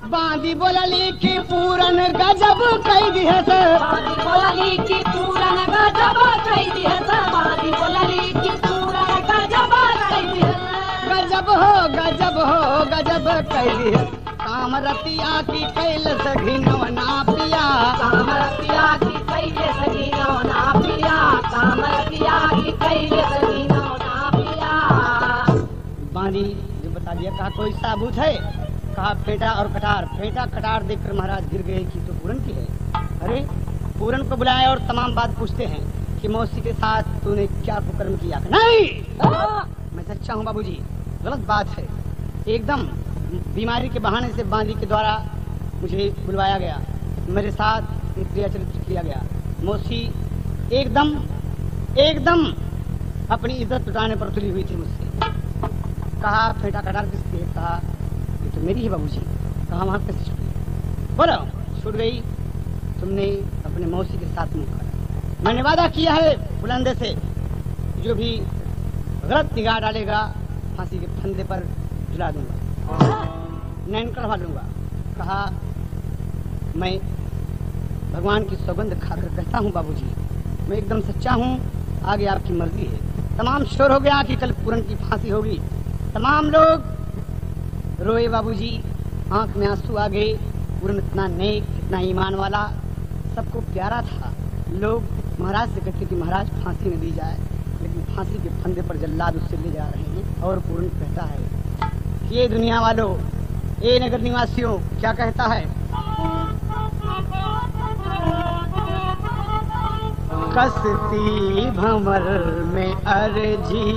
बांदी बोलली कि पूरन गजब कई दिहस, बांदी बोलली कि पूरन गजब कई दिहस, बांदी बोलली कि पूरन गजब कई दिहस, गजब हो गजब हो गजब कई दिहस। काम रतिया की कैल सघिनवना पिया, कामरतिया की कैले सगीनौना पिया, कामरतिया की कैले सगीनौना पिया। बांदी जो बता दिया। कहा कोई साबुत है? कहा फेंटा और कटार। फेंटा कटार देखकर महाराज गिर गए कि तो पूरन की है। अरे पूरन को बुलाए और तमाम बात पूछते हैं कि मौसी के साथ तूने क्या कुकर्म किया। नहीं मैं सच्चा हूँ बाबूजी, गलत बात है। एकदम बीमारी के बहाने से बांदी के द्वारा मुझे बुलवाया गया, मेरे साथ क्रिया चरित्र किया गया। मौसी एकदम एकदम अपनी इज्जत लुटाने पर तुली हुई थी मुझसे। कहा फेंटा कटार किसकी है? कहा ये तो मेरी है बाबूजी। कहा वहाँ कैसे छूट गई? बोलो छूट गई, तुमने अपने मौसी के साथ मुँह करा। मैंने वादा किया है बुलंदे से, जो भी गलत निगाह डालेगा फांसी के फंदे पर झुला दूंगा, नैन कढ़वा लूंगा। कहा मैं भगवान की सौगंध खाकर कहता हूँ बाबूजी, मैं एकदम सच्चा हूँ, आगे आपकी मर्जी है। तमाम शोर हो गया कि कल पूरन की फांसी होगी। तमाम लोग रोए बाबूजी, आंख में आंसू आ गए। पूरन इतना नेक, इतना ईमान वाला, सबको प्यारा था। लोग महाराज से कहते कि महाराज फांसी न दी जाए, लेकिन फांसी के फंदे पर जल्लाद उससे ले जा रहे हैं। और पूरन कहता है ये दुनिया वालों, ये नगर निवासियों, क्या कहता है? कसती भंवर में अर्जी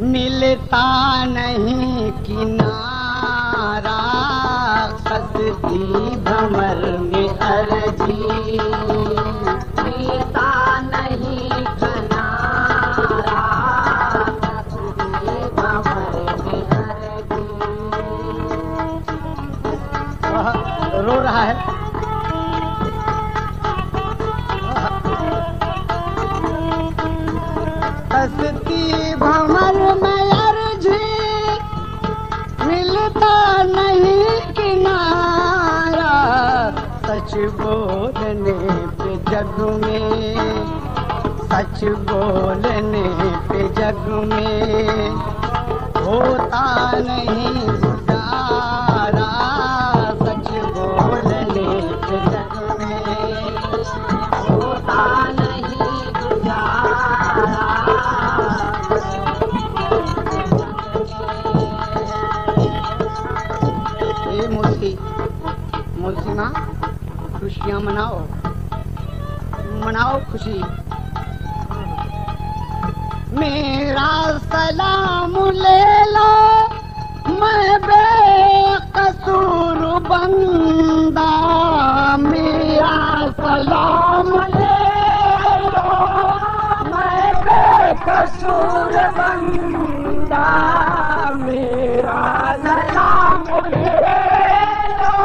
मिलता नहीं किनारा, कसती भंवर में अर्जी मिलता नहीं किनारा, कसती भंवर में अर्जी। रो रहा है। कसती भंवर में अर्जी मिलता नहीं किनारा, सच बोलने पे जग में, सच बोलने पे जग में होता नहीं गुजारा, सच बोलने पे जग में होता नहीं गुजारा। ये मुल्सी माँ खुशियाँ मनाओ, मनाओ खुशी। मेरा सलाम ले लो, मैं बेकसूर बंदा, मेरा सलाम ले लो, मैं बेकसूर बंदा, मेरा सलाम ले लो,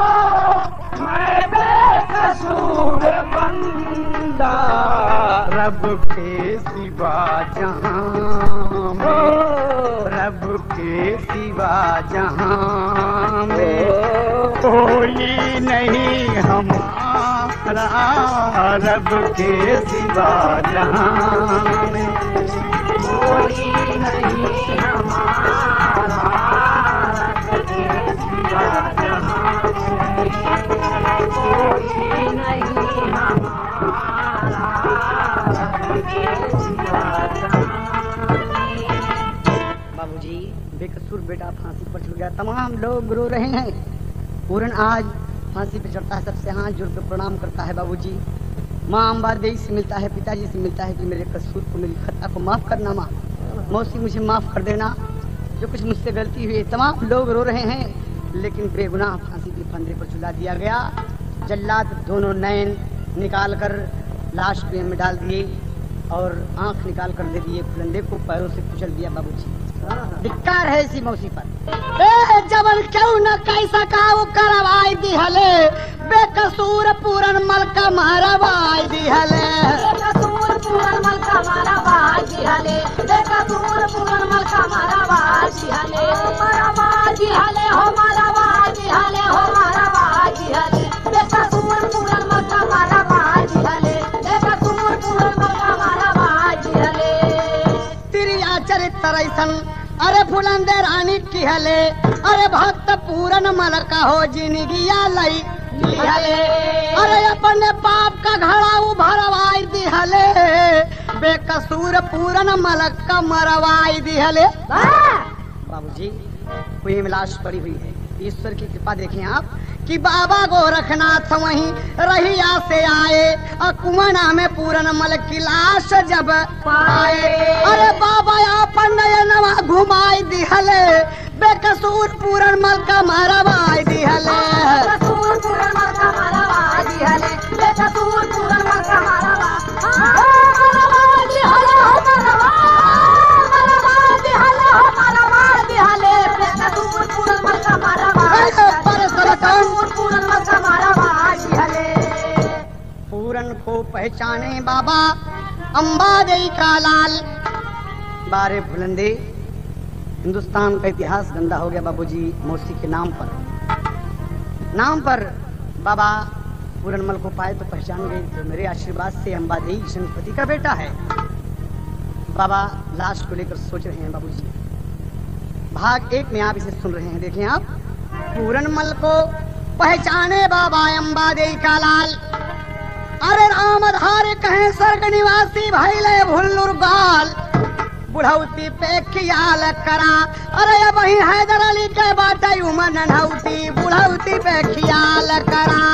मैं बेकसूर बंदा। रब के सिवा जहां में, रब के सिवा जहां में कोई नहीं हमारा, रब के सिवा जहां में कोई नहीं हमारा, रब के बाबूजी बेकसूर बेटा फांसी पर चढ़ गया, तमाम लोग रो रहे हैं। पूरन आज फांसी पे चढ़ता है, सबसे हाथ जोड़ कर प्रणाम करता है। बाबूजी माँ अम्बा देवी से मिलता है, पिताजी से मिलता है कि मेरे कसूर को, मेरी खता को माफ करना माँ, मौसी मुझे माफ कर देना, जो कुछ मुझसे गलती हुई। तमाम लोग रो रहे हैं, लेकिन बेगुनाह फांसी के फंदे पर झुला दिया गया। जल्लाद दोनों नैन निकाल कर लाश कुएं में डाल दिए और आंख निकाल कर दे दिए, फुलंदे को पैरों से कुचल दिया। बाबूजी धिक्कार है इसी मौसी पर। जबल क्यों न कैसा काऊ करवाई दिहले, बेकसूर पूरन मल का मारवाई दिहले, बेकसूर पूरन मल का मारवाई दिहले, बेकसूर पूरन मल का मारवाई दिहले, मारवाई दिहले हो, मारवाई दिहले हो, मारवाई दिहले, बेकसूर पूरन मल का मारवाई दिहले, बेकसूर पूरन मल का मारवाई दिहले। तेरी चरित्र ऐसन अरे फुलंदे रानी की हले, अरे भक्त पूरन मल का हो जिंदगिया लई हले, अरे अपने पाप का घड़ा उभरवाई दिहले, बेकसूर पूरन मल का मरवाई दिहले। बाबूजी कुएं में लाश पड़ी हुई है। ईश्वर की कृपा देखें आप कि बाबा गोरखनाथ वहीं रहिया से आए, कुमना में पूरन मल की लाश जब पाए, अरे बाबा अपन नयनवा घुमाई दिहले, बेकसूर पूरन मल का मरवाई दिहले, बेकसूर पूरन मल का मारवाई दिहले, बेकसूर पूरन मल का मारवाई दिहले हो, मारवाई दिहले हो, मारवाई दिहले, बेकसूर पूरन मल का मारवाई पूरन मल का मारवाई दिहले। पूरन को पहचाने बाबा अम्बा देई का लाल। बारे फुलंदे हिंदुस्तान का इतिहास गंदा हो गया बाबूजी मौसी के नाम पर बाबा पूरनमल को पाए तो पहचान गए, तो मेरे आशीर्वाद से अम्बा देई शंखपति का बेटा है। बाबा लाश को लेकर सोच रहे हैं बाबूजी। भाग 1 में आप इसे सुन रहे हैं, देखें आप। पूरनमल को पहचाने बाबा अम्बा देई का लाल, अरे रामधार कहे स्वर्ग निवासी भैले भुल्लुर गाल, बुढ़ौती पे ख्याल करा, अरे अब वही हैदर अली के बाटे उमर नन्हौती, बुढ़ौती पे ख्याल करा।